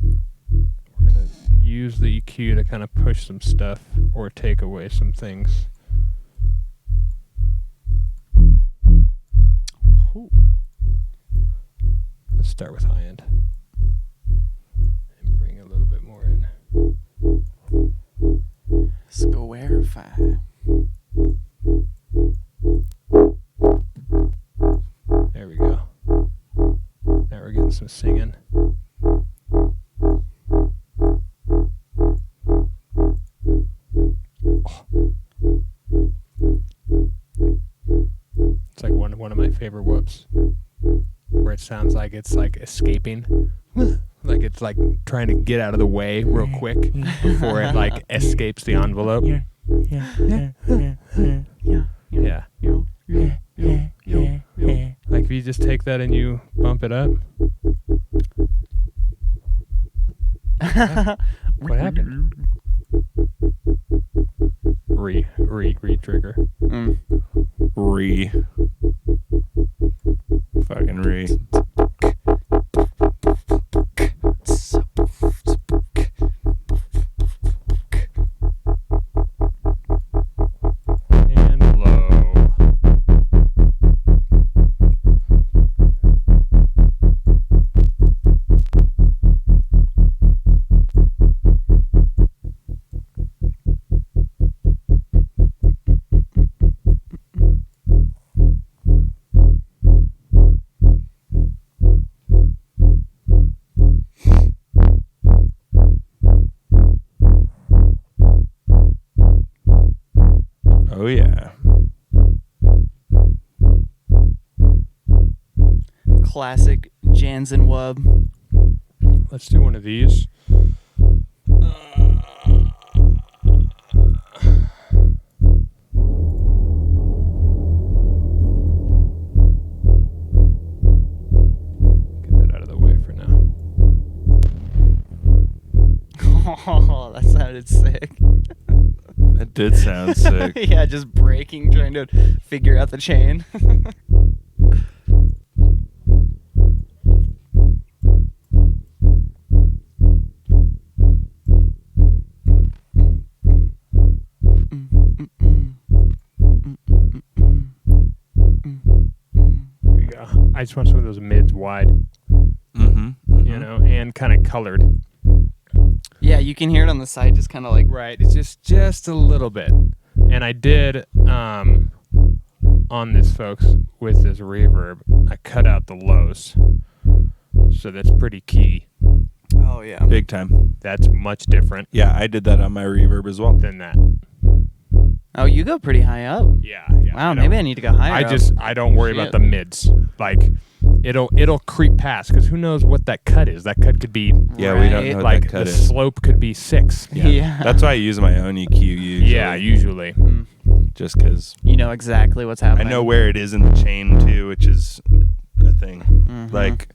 use the EQ to kind of push some stuff or take away some things. Ooh. start with high end. And bring a little bit more in. Squarify. There we go. Now we're getting some singing. It's like one of my favorite whoops, where it sounds like it's like escaping, like it's like trying to get out of the way real quick before it like escapes the envelope. Yeah. Like if you just take that and you bump it up. What happened? Re-trigger. Fucking re. And low. Oh yeah. Classic Jansen Wub. Let's do one of these. Get that out of the way for now. Oh, that sounded sick. That did sound sick. Yeah, just breaking, trying to figure out the chain. There you go. I just want some of those mids wide, you know, and kind of colored. Yeah, you can hear it on the side, just kind of like. Right. It's just a little bit. And I did on this, folks, with this reverb, I cut out the lows. So that's pretty key. Oh yeah. Big time. That's much different Yeah, I did that on my reverb as well. than that. Oh, you go pretty high up. Yeah. Wow, maybe I need to go higher. I don't worry about Shit. the mids. Like it'll creep past because who knows what that cut is. That cut could be Yeah, we don't Right. know what like that cut the is. slope could be 6. Yeah. That's why I use my own EQ usually. Yeah, usually. Just because You know exactly what's I happening. know where it is in the chain too, which is a thing. Mhm. Like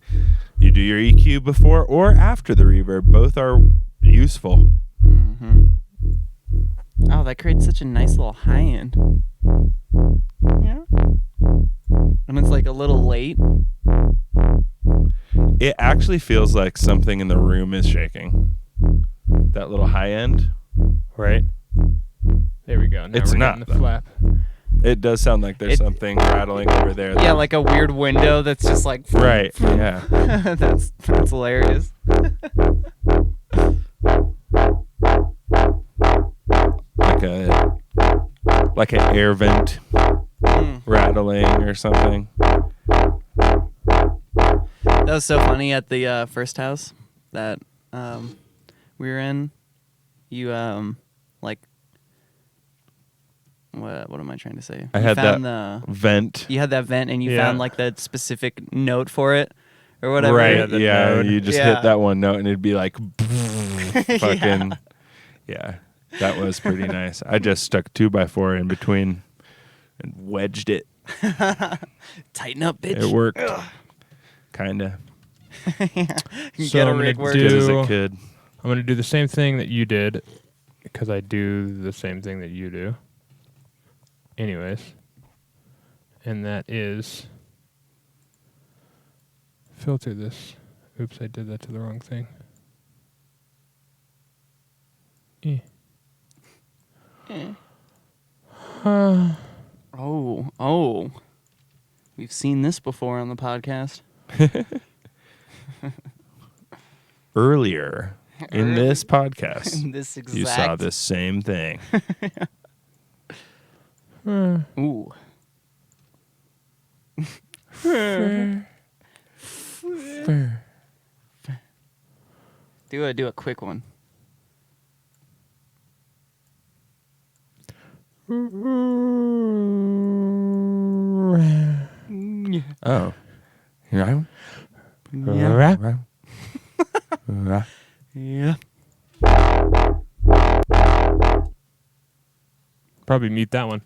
you do your EQ before or after the reverb. Both are useful. Mm-hmm. Oh, that creates such a nice little high end. Yeah. And it's like a little late. It actually feels like something in the room is shaking. That little high end. Right. There we go. Now It's we're not, getting the though. flap. It does sound like there's It- something rattling over there. Yeah, like a weird window that's just like. Right. Yeah. that's hilarious. Like an air vent Mm. rattling or something. That was so funny at the first house that we were in. You like what am I trying to say? I You had found that vent. you had that vent and you Yeah. found like that specific note for it or whatever. Right. Yeah, the yeah, node. you just Yeah. hit that one note and it'd be like fucking yeah. That was pretty nice. I just stuck 2x4 in between and wedged it. Tighten up, bitch. It worked. Kinda. So Get a I'm rig gonna work. Good as do- it could. I'm going to do the same thing that you did because I do the same thing that you do. Anyways. And that is filter this. Oops, I did that to the wrong thing. Oh. We've seen this before on the podcast. earlier in this podcast, In this exact. you saw this same thing. Ooh. Do a quick one. Oh. Yeah. Yeah. Probably mute that one.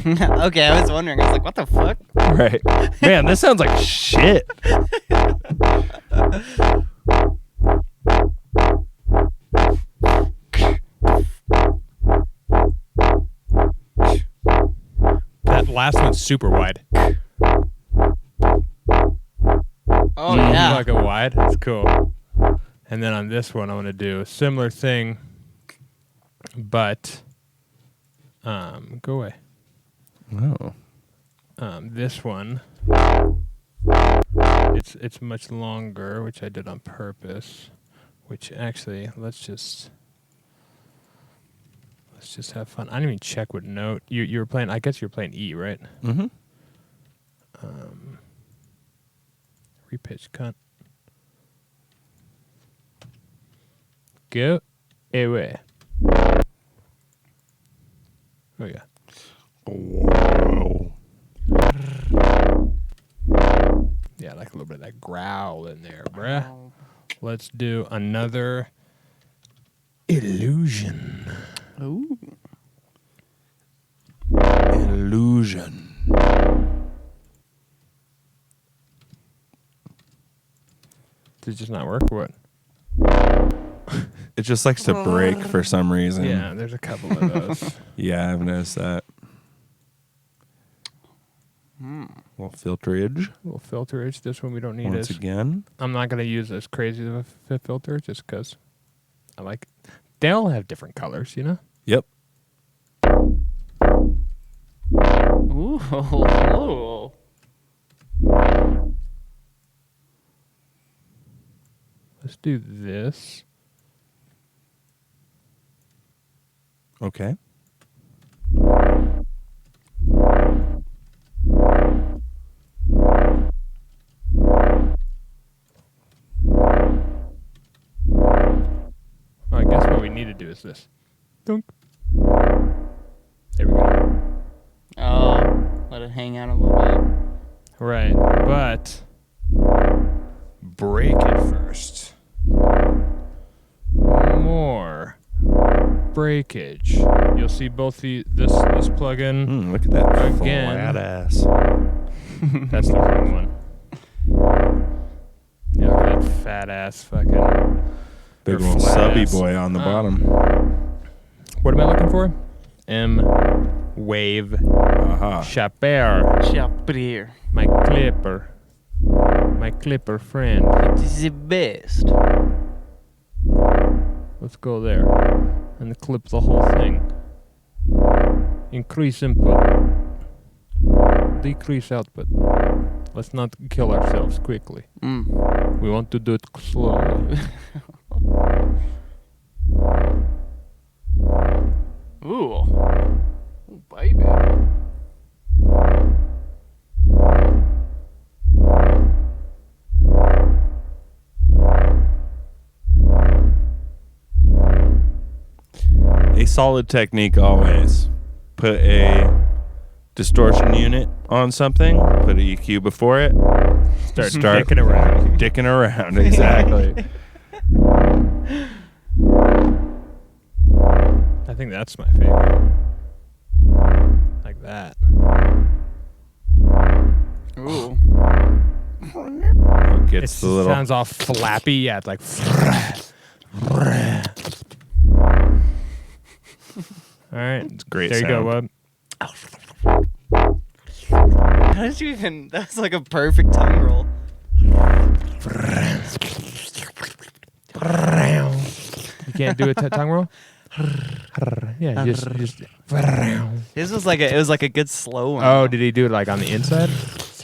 Okay, I was wondering. I was like, what the fuck? Right. Man, this sounds like shit. That last one's super wide. Oh, yeah. Fucking wide. That's cool. And then on this one, I'm going to do a similar thing, but go away. Oh. This one, it's much longer, which I did on purpose. Which actually, let's just have fun. I didn't even check what note you were playing. I guess you were playing E, right? Mm-hmm. Repitch, cunt. Go away. Oh yeah. Whoa. Yeah, like a little bit of that growl in there, bruh. Let's do another illusion. Ooh. Illusion. Did it just not work or what? It just likes to break for some reason. Yeah, there's a couple of those. Yeah, I've noticed that. Little filterage. A little filterage. This one we don't need Once as. again. I'm not going to use as crazy of a filter just because I like it. They all have different colors, you know? Yep. Ooh. Ooh. Let's do this. Okay. I guess what we need to do is this. Dunk. There we go. Oh, let it hang out a little bit. Right, but break it first. More breakage. You'll see both this plugin. Look at that Again. flat ass. That's the wrong one. Yeah, look at that fat ass fucking. Big or old flat subby ass. boy on the bottom. What am I looking for? M Wave Aha. Chaper. Chaprier. My clipper. My clipper friend. It is the best. Let's go there and clip the whole thing. Increase input. Decrease output. Let's not kill ourselves quickly. We want to do it slowly. Ooh. Ooh, baby. A solid technique always. Put a distortion unit on something, put a EQ before it, Start Start- dicking around. dicking around. Exactly. I think that's my favorite. Like that. Ooh. Gets It the little. sounds all flappy. Yeah, it's like. All right. It's great There you go, sound. Wub. How did you even? That's like a perfect tongue roll. You can't do a tongue roll? Yeah, just. His was like it was like a good slow one. Oh, did he do it like on the inside?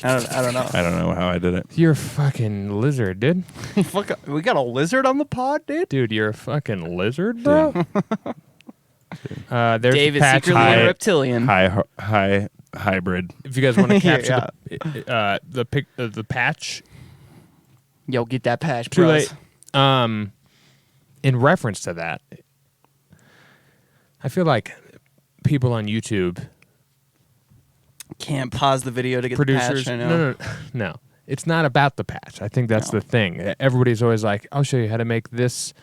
I don't know. I don't know how I did it. You're a fucking lizard, dude. Fuck, we got a lizard on the pod, dude. Dude, you're a fucking lizard, bro. There's Dave the is patch. secretly high- a reptilian. High hybrid. If you guys want to capture Yeah. the patch, Yo, get that patch, too bros. late. In reference to that, I feel like people on YouTube, Can't pause the video to get producers, the patch. I know. no. It's not about the patch. I think that's No. the thing. Everybody's always like, "I'll show you how to make this."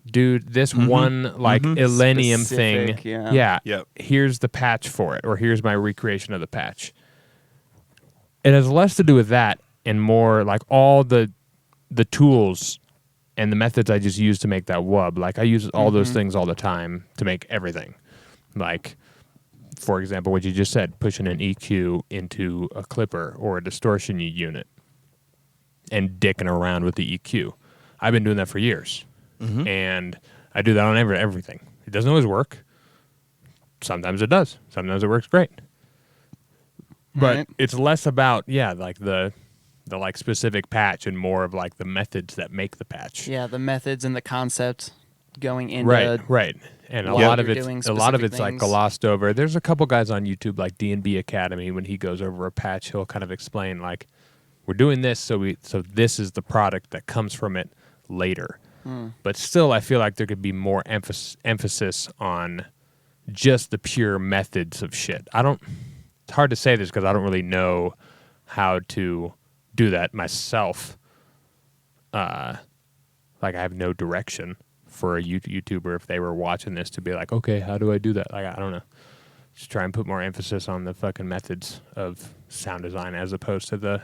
Dude, this one Illenium Specific, thing. yeah. Yep. Here's the patch for it, or here's my recreation of the patch. It has less to do with that and more like all the tools and the methods I just use to make that wub. Like I use all those things all the time to make everything. Like, for example, what you just said, pushing an EQ into a clipper or a distortion unit and dicking around with the EQ. I've been doing that for years. And I do that on everything. It doesn't always work. Sometimes it does. Sometimes it works great. But Right. it's less about like the like specific patch and more of like the methods that make the patch. Yeah, the methods and the concept going into Right. And a while lot of you're it's doing a lot of specific it's like things. glossed over. There's a couple guys on YouTube like D&B Academy. When he goes over a patch, he'll kind of explain like, we're doing this, so this is the product that comes from it later. But still, I feel like there could be more emphasis on just the pure methods of shit. It's hard to say this because I don't really know how to do that myself. Like I have no direction for a YouTuber if they were watching this to be like, okay, how do I do that? Like I don't know. Just try and put more emphasis on the fucking methods of sound design as opposed to the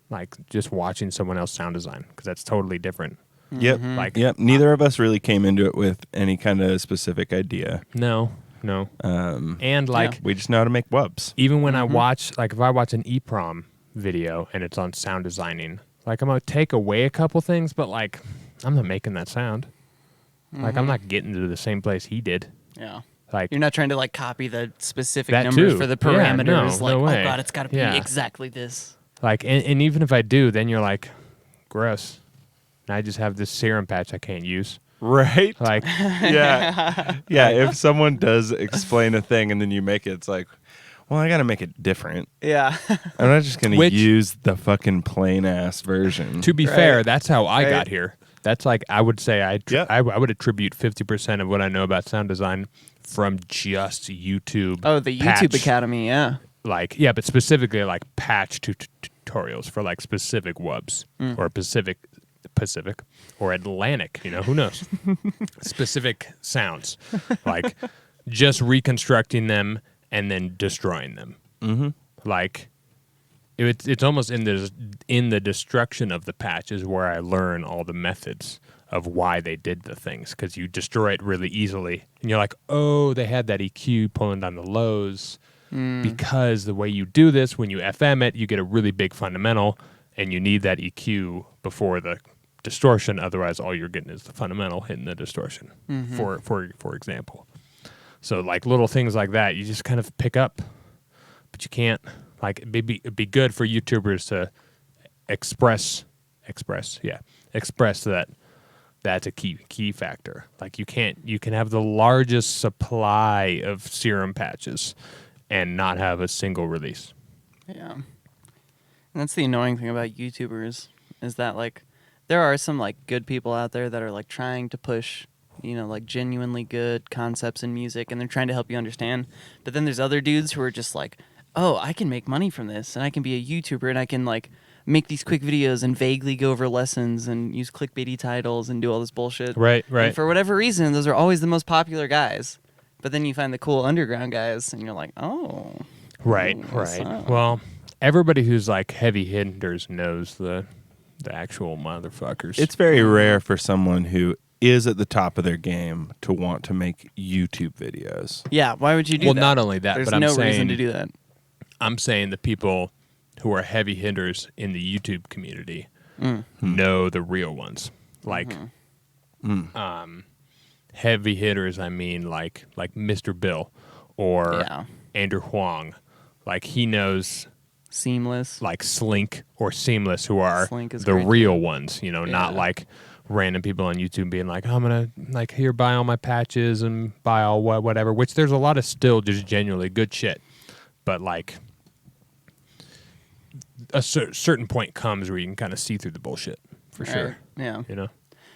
like just watching someone else sound design because that's totally different. Yep. Like Neither of us really came into it with any kind of specific idea. No. And like We just know how to make wubs. even when I watch, like if I watch an EEPROM video and it's on sound designing, like I'm going to take away a couple things, but like I'm not making that sound. Like I'm not getting to the same place he did. Yeah. Like You're not trying to like copy the specific That numbers too. for the Yeah, parameters. no, like, no way. oh god, it's got to be Yeah. exactly this. Like, and even if I do, then you're like, gross. And I just have this serum patch I can't use. Right? Like, Yeah. Yeah. If someone does explain a thing and then you make it, it's like, well, I got to make it different. Yeah. I'm not just going to Which- use the fucking plain ass version. to be Right. fair, that's how I Right. got here. That's like, I would say Yeah. I would attribute 50% of what I know about sound design from just YouTube. Oh, the YouTube patch. Academy. Yeah. Like, yeah, but specifically like patch tutorials for like specific wubs or Pacific or Atlantic, who knows? Specific sounds. Like just reconstructing them and then destroying them. Mm-hmm. Like it's almost in the destruction of the patch is where I learn all the methods of why they did the things, because you destroy it really easily and you're like, oh, they had that EQ pulling down the lows. Because the way you do this, when you FM it, you get a really big fundamental, and you need that EQ before the distortion. Otherwise, all you're getting is the fundamental hitting the distortion. For example, so like little things like that, you just kind of pick up, but you can't. Like it'd be good for YouTubers to express that. That's a key factor. Like you can have the largest supply of serum patches and not have a single release. Yeah. And that's the annoying thing about YouTubers is that like there are some like good people out there that are like trying to push, like genuinely good concepts in music, and they're trying to help you understand. But then there's other dudes who are just like, oh, I can make money from this, and I can be a YouTuber, and I can like make these quick videos and vaguely go over lessons and use clickbaity titles and do all this bullshit. Right. And for whatever reason, those are always the most popular guys. But then you find the cool underground guys, and you're like, oh. Right. what's up? Well, everybody who's like heavy hitters knows the actual motherfuckers. It's very rare for someone who is at the top of their game to want to make YouTube videos. Yeah, why would you do well, that? not only that, There's but I'm no saying reason to do that. I'm saying the people who are heavy hitters in the YouTube community know the real ones. Like, heavy hitters, I mean, like Mr. Bill or Yeah. Andrew Huang. Like he knows Seamless. like Slink or Seamless, who are Slink is the great, real too. ones, not Yeah. like random people on YouTube being like, I'm gonna like here buy all my patches and buy all whatever, which there's a lot of still just genuinely good shit, but like a certain point comes where you can kind of see through the bullshit for Right. sure. Yeah.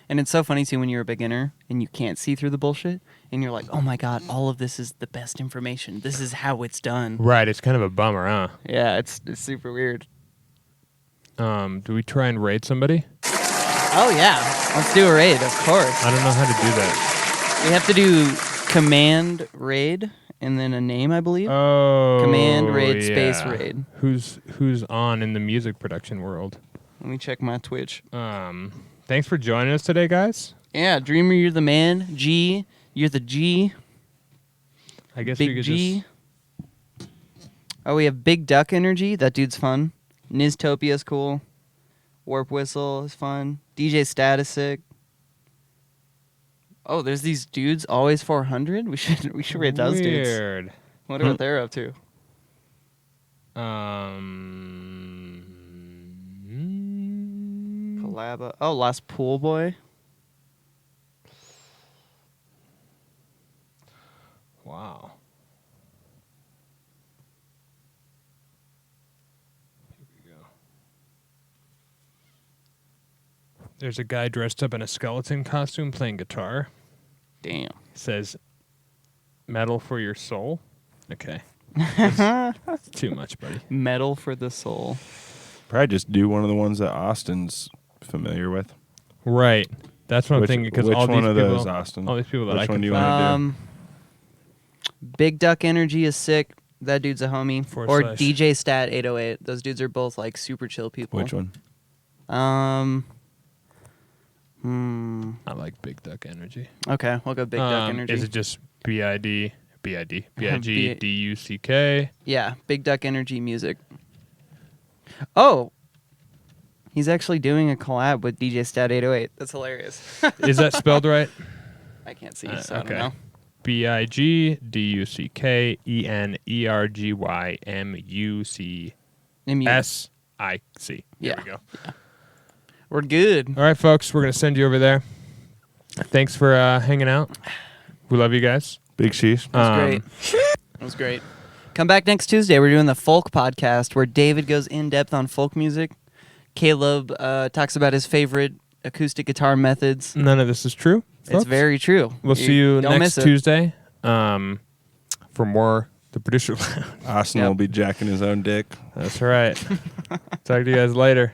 And it's so funny too when you're a beginner and you can't see through the bullshit and you're like, oh my God, all of this is the best information. This is how it's done. right, it's kind of a bummer, huh? Yeah, it's super weird. Do we try and raid somebody? Oh yeah. Let's do a raid, of course. I don't know how to do that. We have to do command raid and then a name, I believe. Oh, Command raid space yeah. raid. Who's on in the music production world? Let me check my Twitch. Thanks for joining us today, guys. Yeah, Dreamer, you're the man. G, you're the G. I guess we Big could G. Oh, we have Big Duck Energy. That dude's fun. Niztopia's cool. Warp Whistle is fun. DJ Statisic. Oh, there's these dudes. Always 400. We should rate those dudes. Weird. Wonder what they're up to. Collaba. Oh, Last Pool Boy. Wow. Here we go. There's a guy dressed up in a skeleton costume playing guitar. Damn. It says, "Metal for your soul." Okay. That's too much, buddy. Metal for the Soul. Probably just do one of the ones that Austin's familiar with. Right. That's what I'm Which- thinking. Because which all one these of people, those, Austin? all these people that Which I one can do you find. wanna Big Duck Energy is sick. That dude's a homie. / Or DJ Stat 808. Those dudes are both like super chill people. Which one? I like Big Duck Energy. Okay, we'll go Big Duck Energy. Is it just BIG B- DUCK? Yeah, Big Duck Energy music. Oh, he's actually doing a collab with DJ Stat 808. That's hilarious. Is that spelled right? I can't see, so I don't know. BIG DUCK ENERGYMUCSIC. There Yeah. we go. We're good. All right, folks, we're gonna send you over there. Thanks for hanging out. We love you guys. Big Sheesh. That was great. That was great. Come back next Tuesday. We're doing the folk podcast where David goes in depth on folk music. Caleb talks about his favorite acoustic guitar methods. None of this is true. It's folks. very true. We'll see you don't next miss it. Tuesday for more The Producer Lounge. Austin Yep. will be jacking his own dick. That's right. Talk to you guys later.